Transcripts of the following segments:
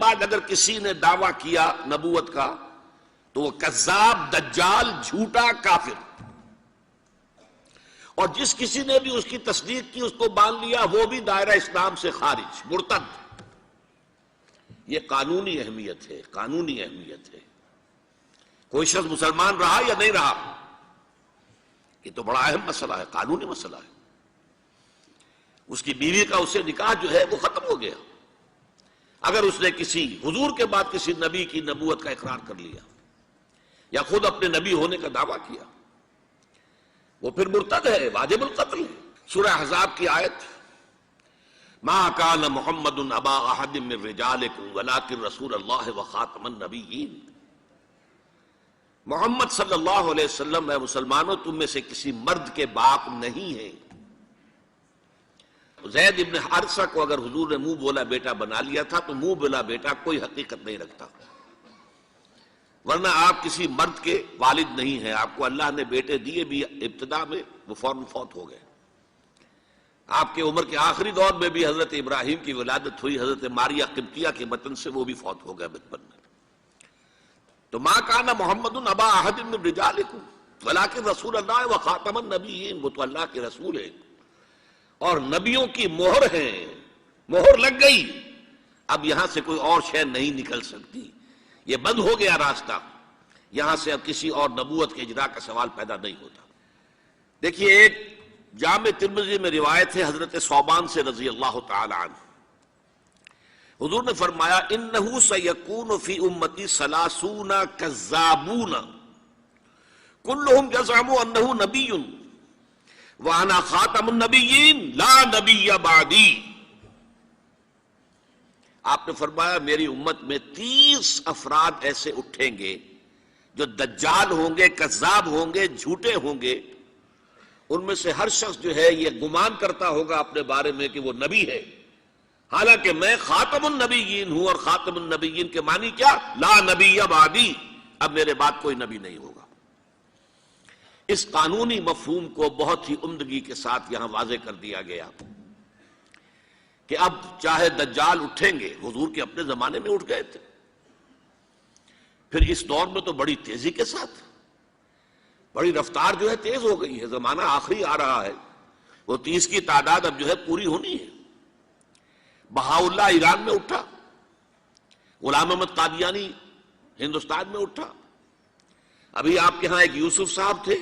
بعد اگر کسی نے دعویٰ کیا نبوت کا تو وہ کذاب، دجال، جھوٹا، کافر. اور جس کسی نے بھی اس کی تصدیق کی، اس کو مان لیا، وہ بھی دائرہ اسلام سے خارج، مرتد. یہ قانونی اہمیت ہے، قانونی اہمیت ہے. کوئی شخص مسلمان رہا یا نہیں رہا، یہ تو بڑا اہم مسئلہ ہے، قانونی مسئلہ ہے. اس کی بیوی کا اس سے نکاح جو ہے وہ ختم ہو گیا اگر اس نے کسی حضور کے بعد کسی نبی کی نبوت کا اقرار کر لیا یا خود اپنے نبی ہونے کا دعویٰ کیا، وہ پھر مرتد ہے، واجب القتل ہے. سورہ احزاب کی آیت ما کان محمد ابا احد من رجالکم ولکن رسول اللہ وخاتم النبیین. محمد صلی اللہ علیہ وسلم اے مسلمانوں تم میں سے کسی مرد کے باپ نہیں ہے. زید ابن حارثہ کو اگر حضور نے منہ بولا بیٹا بنا لیا تھا تو منہ بولا بیٹا کوئی حقیقت نہیں رکھتا، ورنہ آپ کسی مرد کے والد نہیں ہیں. آپ کو اللہ نے بیٹے دیے بھی ابتدا میں، وہ فوراً فوت ہو گئے. آپ کے عمر کے آخری دور میں بھی حضرت ابراہیم کی ولادت ہوئی، حضرت ماریہ قبطیہ کے بطن سے، وہ بھی فوت ہو گئے بچپن میں. تو ما کان محمد ابا احد من رجالکم ولکن رسول اللہ وخاتم النبیین. وہ تو اللہ کے رسول ہیں اور نبیوں کی مہر ہیں، مہر لگ گئی. اب یہاں سے کوئی اور شے نہیں نکل سکتی، یہ بند ہو گیا راستہ. یہاں سے اب کسی اور نبوت کے اجراء کا سوال پیدا نہیں ہوتا. دیکھیے ایک جامع ترمذی میں روایت ہے حضرت ثوبان سے رضی اللہ تعالی عنہ. حضور نے فرمایا انہ سیکون فی امتی ثلاثون کذابون کلہم یزعم انہ نبی وَأَنَا خَاتَمُ النَّبِيِّينَ لَا نَبِيَّ بَعْدِي. آپ نے فرمایا میری امت میں 30 افراد ایسے اٹھیں گے جو دجال ہوں گے، کذاب ہوں گے، جھوٹے ہوں گے. ان میں سے ہر شخص جو ہے یہ گمان کرتا ہوگا اپنے بارے میں کہ وہ نبی ہے، حالانکہ میں خاتم النبیین ہوں. اور خاتم النبیین کے معنی کیا؟ لا نبی بعدی، اب میرے بعد کوئی نبی نہیں ہوگا. اس قانونی مفہوم کو بہت ہی عمدگی کے ساتھ یہاں واضح کر دیا گیا کہ اب چاہے دجال اٹھیں گے، حضور کے اپنے زمانے میں اٹھ گئے تھے، پھر اس دور میں تو بڑی تیزی کے ساتھ، بڑی رفتار جو ہے تیز ہو گئی ہے. زمانہ آخری آ رہا ہے، وہ 30 کی تعداد اب جو ہے پوری ہونی ہے. بہاءاللہ ایران میں اٹھا، غلام احمد قادیانی ہندوستان میں اٹھا. ابھی آپ کے ہاں ایک یوسف صاحب تھے،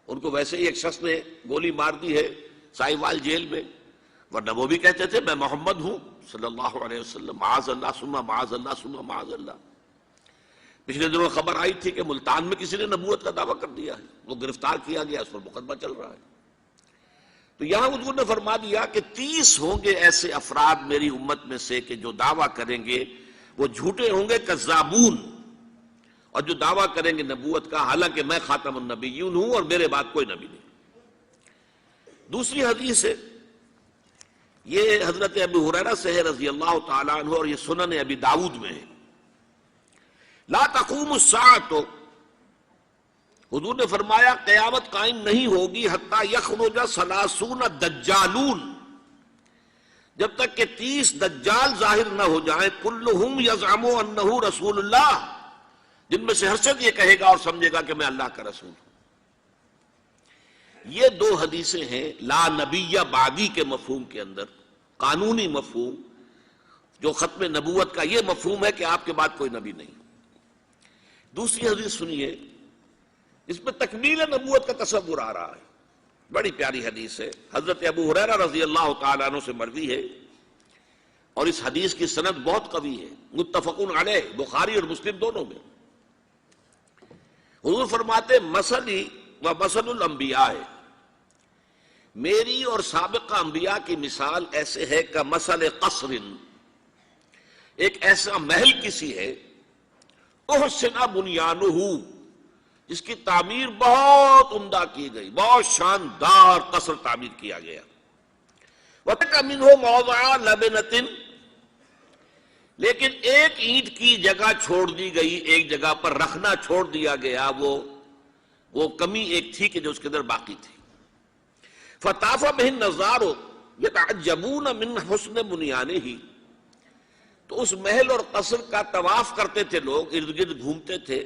ان کو ویسے ہی ایک شخص نے گولی مار دی ہے سائیوال جیل میں، ورنہ وہ بھی کہتے تھے میں محمد ہوں صلی اللہ علیہ وسلم. معاذ اللہ ثم معاذ اللہ ثم معاذ اللہ. پچھلے دنوں خبر آئی تھی کہ ملتان میں کسی نے نبوت کا دعویٰ کر دیا ہے، وہ گرفتار کیا گیا، اس پر مقدمہ چل رہا ہے. تو یہاں حضور نے فرما دیا کہ 30 ہوں گے ایسے افراد میری امت میں سے کہ جو دعویٰ کریں گے وہ جھوٹے ہوں گے، کذابون، اور جو دعویٰ کریں گے نبوت کا، حالانکہ میں خاتم النبیین ہوں اور میرے بعد کوئی نبی نہیں. دوسری حدیث ہے، یہ حضرت ابو ہریرہ سے ہے رضی اللہ تعالیٰ عنہ، اور یہ سنن ابی داؤد میں ہے. لا تقوم الساعۃ، حضور نے فرمایا قیامت قائم نہیں ہوگی حتی یخرج 30 دجالون، جب تک کہ 30 دجال ظاہر نہ ہو جائیں، کلہم یزعم انہ رسول اللہ، جن میں سے ہر شخص یہ کہے گا اور سمجھے گا کہ میں اللہ کا رسول ہوں. یہ دو حدیثیں ہیں لا نبی بعدی کے مفہوم کے اندر، قانونی مفہوم جو ختم نبوت کا یہ مفہوم ہے کہ آپ کے بعد کوئی نبی نہیں. دوسری حدیث سنیے، اس میں تکمیل نبوت کا تصور آ رہا ہے، بڑی پیاری حدیث ہے. حضرت ابو ہریرہ رضی اللہ تعالیٰ عنہ سے مروی ہے، اور اس حدیث کی سند بہت قوی ہے، متفقون علیہ، بخاری اور مسلم دونوں میں. حضور فرماتے مثلی و مثل الانبیاء، میری اور سابقہ انبیاء کی مثال ایسے ہے کہ مثل قصر، ایک ایسا محل کسی ہے، احسن بنیانہ، جس کی تعمیر بہت عمدہ کی گئی، بہت شاندار قصر تعمیر کیا گیا. وَتَرَكَ مِنْهُ مَوْضِعَ لَبْنَةٍ، لیکن ایک اینٹ کی جگہ چھوڑ دی گئی، ایک جگہ پر رکھنا چھوڑ دیا گیا، وہ کمی ایک تھی کہ جو اس کے اندر باقی تھی. فَطَافَ بِهِ النَّظَارُ يَتَعَجَّبُونَ مِنْ حُسْنِ بُنْيَانِهِ، تو اس محل اور قصر کا طواف کرتے تھے لوگ، ارد گرد گھومتے تھے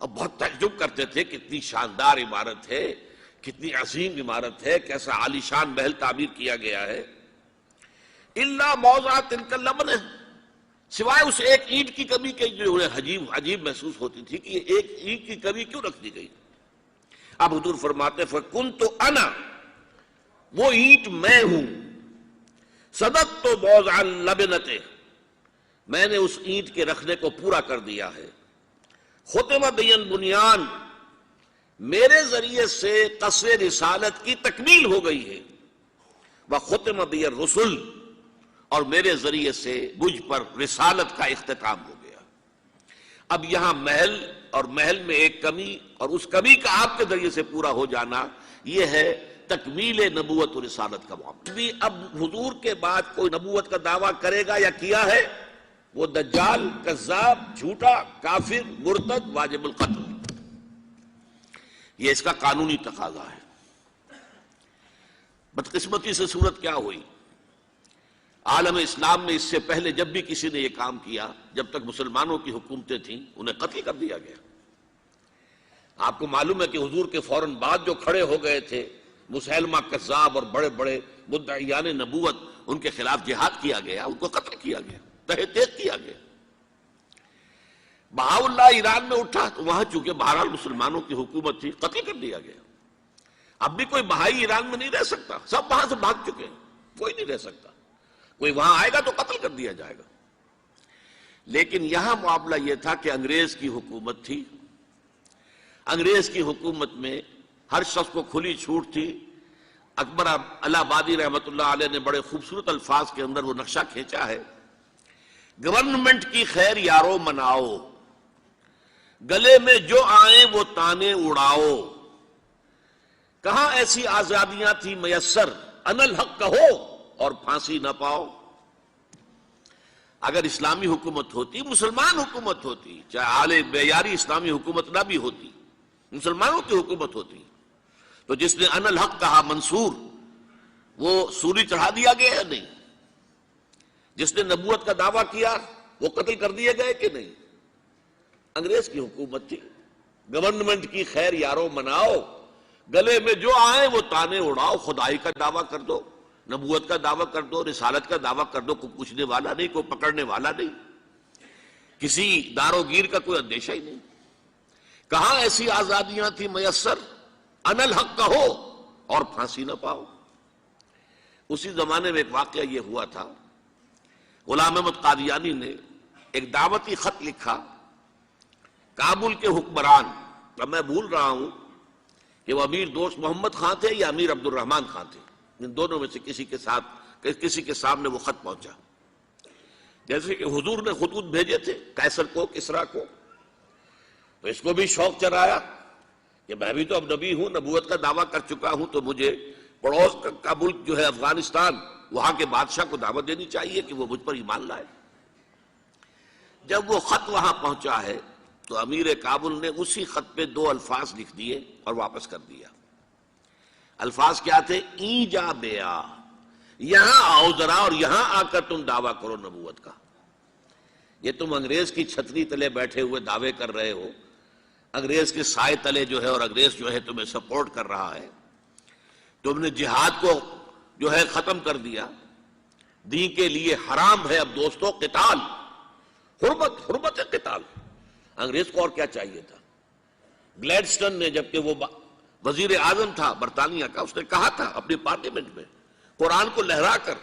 اور بہت تعجب کرتے تھے، کتنی شاندار عمارت ہے، کتنی عظیم عمارت ہے، کیسا عالیشان محل تعمیر کیا گیا ہے۔ الا موضع تلک اللبن، سوائے اس ایک اینٹ کی کمی کے جو انہیں عجیب محسوس ہوتی تھی کہ یہ ایک اینٹ کی کمی کیوں رکھ دی گئی۔ اب حضور فرماتے فکنت انا، وہ اینٹ میں ہوں، صدقت موضع اللبنۃ، میں نے اس اینٹ کے رکھنے کو پورا کر دیا ہے۔ ختم بی البنیان، میرے ذریعے سے قصر رسالت کی تکمیل ہو گئی ہے۔ وختم بی الرسل، اور میرے ذریعے سے مجھ پر رسالت کا اختتام ہو گیا۔ اب یہاں محل اور محل میں ایک کمی اور اس کمی کا آپ کے ذریعے سے پورا ہو جانا، یہ ہے تکمیل نبوت و رسالت کا معاملہ۔ بھی اب حضور کے بعد کوئی نبوت کا دعویٰ کرے گا یا کیا ہے، وہ دجال، کذاب، جھوٹا، کافر، مرتد، واجب القتل، یہ اس کا قانونی تقاضا ہے۔ بدقسمتی سے صورت کیا ہوئی، عالم اسلام میں اس سے پہلے جب بھی کسی نے یہ کام کیا، جب تک مسلمانوں کی حکومتیں تھیں، انہیں قتل کر دیا گیا۔ آپ کو معلوم ہے کہ حضور کے فوراً بعد جو کھڑے ہو گئے تھے مسیلمہ کذاب اور بڑے بڑے مدعیان نبوت، ان کے خلاف جہاد کیا گیا، ان کو قتل کیا گیا، تہہ تیغ کیا گیا۔ بہاءاللہ ایران میں اٹھا تو وہاں چونکہ بہرحال مسلمانوں کی حکومت تھی، قتل کر دیا گیا۔ اب بھی کوئی بہائی ایران میں نہیں رہ سکتا، سب وہاں سے بھاگ چکے ہیں، کوئی نہیں رہ سکتا، کوئی وہاں آئے گا تو قتل کر دیا جائے گا۔ لیکن یہاں معاملہ یہ تھا کہ انگریز کی حکومت تھی، انگریز کی حکومت میں ہر شخص کو کھلی چھوٹ تھی۔ اکبر الہ آبادی رحمت اللہ علیہ نے بڑے خوبصورت الفاظ کے اندر وہ نقشہ کھینچا ہے، گورنمنٹ کی خیر یارو مناؤ، گلے میں جو آئیں وہ تانے اڑاؤ، کہاں ایسی آزادیاں تھی میسر، انا الحق کہو اور پھانسی نہ پاؤ۔ اگر اسلامی حکومت ہوتی، مسلمان حکومت ہوتی، چاہے اعلی معیاری اسلامی حکومت نہ بھی ہوتی، مسلمانوں کی حکومت ہوتی، تو جس نے انا الحق کہا منصور، وہ سولی چڑھا دیا گیا یا نہیں؟ جس نے نبوت کا دعویٰ کیا وہ قتل کر دیے گئے کہ نہیں؟ انگریز کی حکومت تھی، گورنمنٹ کی خیر یارو مناؤ، گلے میں جو آئیں وہ تانے اڑاؤ، خدائی کا دعویٰ کر دو، نبوت کا دعویٰ کر دو، رسالت کا دعویٰ کر دو، کوئی پوچھنے والا نہیں، کوئی پکڑنے والا نہیں، کسی دارو گیر کا کوئی اندیشہ ہی نہیں۔ کہاں ایسی آزادیاں تھی میسر، انا الحق کہو اور پھانسی نہ پاؤ۔ اسی زمانے میں ایک واقعہ یہ ہوا تھا، غلام احمد قادیانی نے ایک دعوتی خط لکھا کابل کے حکمران، اب میں بھول رہا ہوں کہ وہ امیر دوست محمد خان تھے یا امیر عبد الرحمن خان تھے، ان دونوں میں سے کسی کے سامنے وہ خط پہنچا۔ جیسے کہ حضور نے خطوط بھیجے تھے قیصر کو، کسریٰ کو، تو اس کو بھی شوق چرایا کہ میں بھی تو اب نبی ہوں، نبوت کا دعویٰ کر چکا ہوں، تو مجھے پڑوس کا ملک جو ہے افغانستان، وہاں کے بادشاہ کو دعوت دینی چاہیے کہ وہ مجھ پر ایمان لائے۔ جب وہ خط وہاں پہنچا ہے تو امیر کابل نے اسی خط پہ 2 الفاظ لکھ دیے اور واپس کر دیا۔ الفاظ کیا تھے؟ ای جا بیا، یہاں آؤ ذرا اور یہاں آ کر تم دعویٰ کرو نبوت کا۔ یہ تم انگریز کی چھتری تلے بیٹھے ہوئے دعوے کر رہے ہو، انگریز کے سائے تلے جو ہے، اور انگریز جو ہے تمہیں سپورٹ کر رہا ہے، تم نے جہاد کو جو ہے ختم کر دیا، دین کے لیے حرام ہے اب دوستو قتال، حرمت قتال۔ انگریز کو اور کیا چاہیے تھا؟ گلیڈسٹن نے، جبکہ وہ وزیر اعظم تھا برطانیہ کا، اس نے کہا تھا اپنی پارلیمنٹ میں قرآن کو لہرا کر،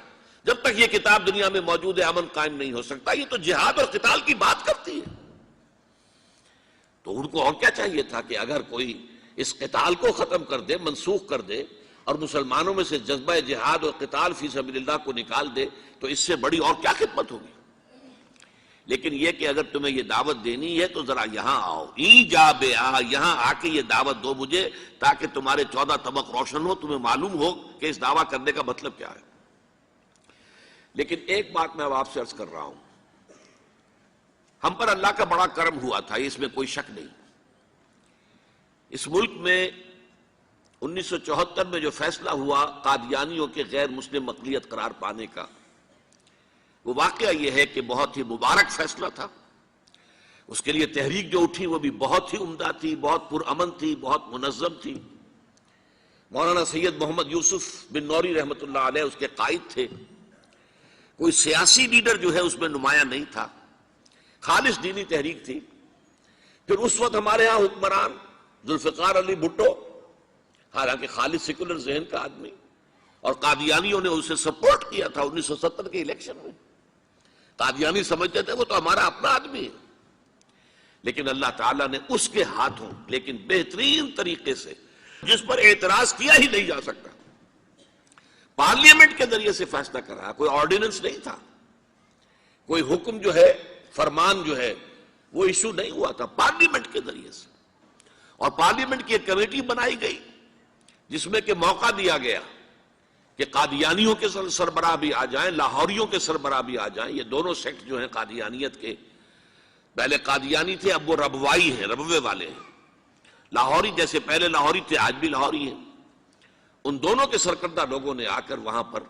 جب تک یہ کتاب دنیا میں موجود ہے امن قائم نہیں ہو سکتا۔ یہ تو جہاد اور قتال کی بات کرتی ہے۔ تو ان کو اور کیا چاہیے تھا کہ اگر کوئی اس قتال کو ختم کر دے، منسوخ کر دے، اور مسلمانوں میں سے جذبہ جہاد اور قتال فی سبیل اللہ کو نکال دے، تو اس سے بڑی اور کیا خدمت ہوگی؟ لیکن یہ کہ اگر تمہیں یہ دعوت دینی ہے تو ذرا یہاں آؤ، ای جا بے آ، یہاں آ کے یہ دعوت دو مجھے، تاکہ تمہارے 14 طبق روشن ہو، تمہیں معلوم ہو کہ اس دعویٰ کرنے کا مطلب کیا ہے۔ لیکن ایک بات میں اب آپ سے عرض کر رہا ہوں، ہم پر اللہ کا بڑا کرم ہوا تھا، اس میں کوئی شک نہیں۔ اس ملک میں 1974 میں جو فیصلہ ہوا قادیانیوں کے غیر مسلم اقلیت قرار پانے کا، وہ واقعہ یہ ہے کہ بہت ہی مبارک فیصلہ تھا. اس کے لیے تحریک جو اٹھی وہ بھی بہت ہی عمدہ تھی، بہت پرامن تھی، بہت منظم تھی. مولانا سید محمد یوسف بن نوری رحمۃ اللہ علیہ اس کے قائد تھے. کوئی سیاسی لیڈر جو ہے اس میں نمایاں نہیں تھا، خالص دینی تحریک تھی. پھر اس وقت ہمارے ہاں حکمران ذوالفقار علی بھٹو، حالانکہ خالص سیکولر ذہن کا آدمی، اور قادیانیوں نے اسے سپورٹ کیا تھا 1970 کے الیکشن میں. قادیانی سمجھتے تھے وہ تو ہمارا اپنا آدمی ہے. لیکن اللہ تعالیٰ نے اس کے ہاتھوں لیکن بہترین طریقے سے، جس پر اعتراض کیا ہی نہیں جا سکتا، پارلیمنٹ کے ذریعے سے فیصلہ کرا. کوئی آرڈیننس نہیں تھا، کوئی حکم جو ہے، فرمان جو ہے وہ ایشو نہیں ہوا تھا، پارلیمنٹ کے ذریعے سے. اور پارلیمنٹ کی ایک کمیٹی بنائی گئی جس میں کہ موقع دیا گیا کہ قادیانیوں کے سربراہ بھی آ جائیں، لاہوریوں کے سربراہ بھی آ جائیں. یہ دونوں سیکٹ جو ہیں قادیانیت کے، پہلے قادیانی تھے، اب وہ ربوائی ہیں، ربوے والے ہیں. لاہوری جیسے پہلے لاہوری تھے، آج بھی لاہوری ہیں. ان دونوں کے سرکردہ لوگوں نے آ کر وہاں پر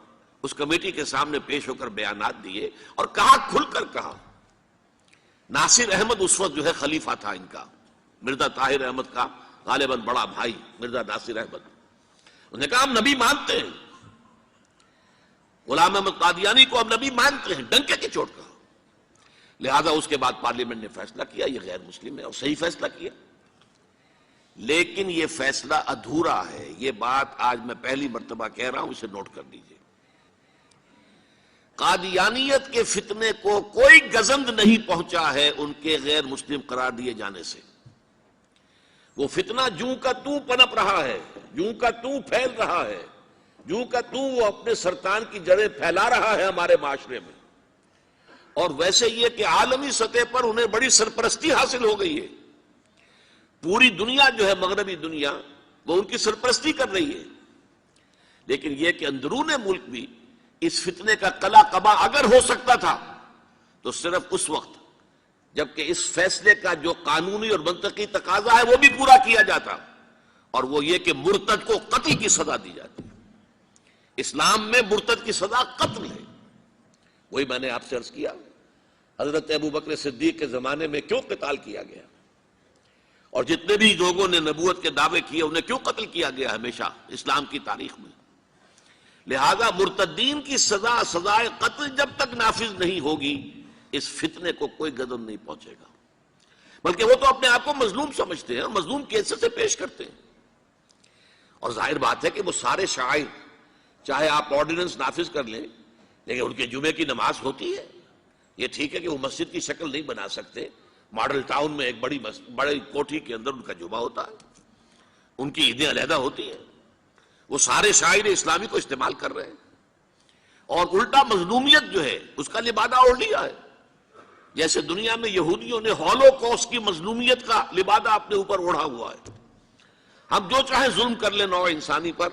اس کمیٹی کے سامنے پیش ہو کر بیانات دیے اور کہا، کھل کر کہا. ناصر احمد اس وقت جو ہے خلیفہ تھا ان کا، مرزا طاہر احمد کا غالباً بڑا بھائی مرزا ناصر احمد. انہوں نے کہا ہم نبی مانتے ہیں، غلام احمد قادیانی کو ہم نبی مانتے ہیں، ڈنکے کی چوٹ کہا. لہذا اس کے بعد پارلیمنٹ نے فیصلہ کیا یہ غیر مسلم ہے، اور صحیح فیصلہ کیا. لیکن یہ فیصلہ ادھورا ہے. یہ بات آج میں پہلی مرتبہ کہہ رہا ہوں، اسے نوٹ کر لیجیے. قادیانیت کے فتنے کو کوئی گزند نہیں پہنچا ہے ان کے غیر مسلم قرار دیے جانے سے. وہ فتنہ جوں کا توں پنپ رہا ہے، جوں کا توں پھیل رہا ہے، جوں کا توں وہ اپنے سرطان کی جڑیں پھیلا رہا ہے ہمارے معاشرے میں. اور ویسے یہ کہ عالمی سطح پر انہیں بڑی سرپرستی حاصل ہو گئی ہے. پوری دنیا جو ہے، مغربی دنیا، وہ ان کی سرپرستی کر رہی ہے. لیکن یہ کہ اندرون ملک بھی اس فتنے کا قلع قبا اگر ہو سکتا تھا تو صرف اس وقت جبکہ اس فیصلے کا جو قانونی اور منطقی تقاضا ہے وہ بھی پورا کیا جاتا، اور وہ یہ کہ مرتد کو قتل کی سزا دی جاتی. اسلام میں مرتد کی سزا قتل ہے. وہی میں نے آپ سے عرض کیا، حضرت ابوبکر صدیق کے زمانے میں کیوں قتال کیا گیا، اور جتنے بھی لوگوں نے نبوت کے دعوے کیے انہیں کیوں قتل کیا گیا ہمیشہ اسلام کی تاریخ میں. لہذا مرتدین کی سزا، سزائے قتل جب تک نافذ نہیں ہوگی اس فتنے کو کوئی گدن نہیں پہنچے گا. بلکہ وہ تو اپنے آپ کو مظلوم سمجھتے ہیں، مظلوم کیسے سے پیش کرتے ہیں. اور ظاہر بات ہے کہ وہ سارے شاعر، چاہے آپ آرڈیننس نافذ کر لیں، لیکن ان کے جمعے کی نماز ہوتی ہے. یہ ٹھیک ہے کہ وہ مسجد کی شکل نہیں بنا سکتے، ماڈل ٹاؤن میں ایک بڑی کوٹھی کے اندر ان کا جمعہ ہوتا ہے، ان کی عیدیں علیحدہ ہوتی ہیں. وہ سارے شاعر اسلامی کو استعمال کر رہے ہیں، اور الٹا مظلومیت جو ہے اس کا لبادہ اوڑھ لیا ہے. جیسے دنیا میں یہودیوں نے ہولوکوسٹ کی مظلومیت کا لبادہ اپنے اوپر اوڑھا ہوا ہے. ہم جو چاہے ظلم کر لیں نوع انسانی پر،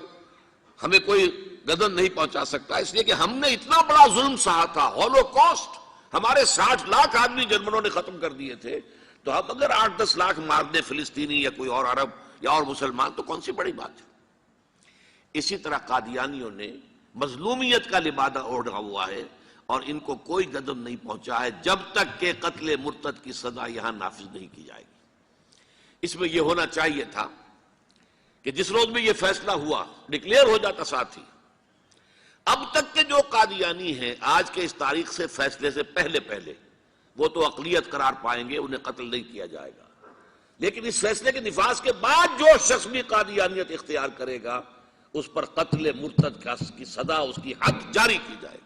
ہمیں کوئی گدن نہیں پہنچا سکتا، اس لیے کہ ہم نے اتنا بڑا ظلم سہا تھا. ہولوکوسٹ، ہمارے 60 لاکھ آدمی جرمنوں نے ختم کر دیے تھے. تو ہم اگر 8-10 لاکھ مار دیں فلسطینی یا کوئی اور عرب یا اور مسلمان تو کون سی بڑی بات ہے. اسی طرح قادیانیوں نے مظلومیت کا لبادہ اوڑھا ہوا ہے، اور ان کو کوئی گدن نہیں پہنچا ہے جب تک کہ قتل مرتد کی سزا یہاں نافذ نہیں کی جائے گی. اس میں یہ ہونا چاہیے تھا کہ جس روز میں یہ فیصلہ ہوا، ڈکلیئر ہو جاتا ساتھ ہی. اب تک کے جو قادیانی ہیں آج کے اس تاریخ سے فیصلے سے پہلے وہ تو اقلیت قرار پائیں گے، انہیں قتل نہیں کیا جائے گا. لیکن اس فیصلے کے نفاذ کے بعد جو شخص بھی قادیانیت اختیار کرے گا اس پر قتل مرتد کی سزا، اس کی حد جاری کی جائے گی.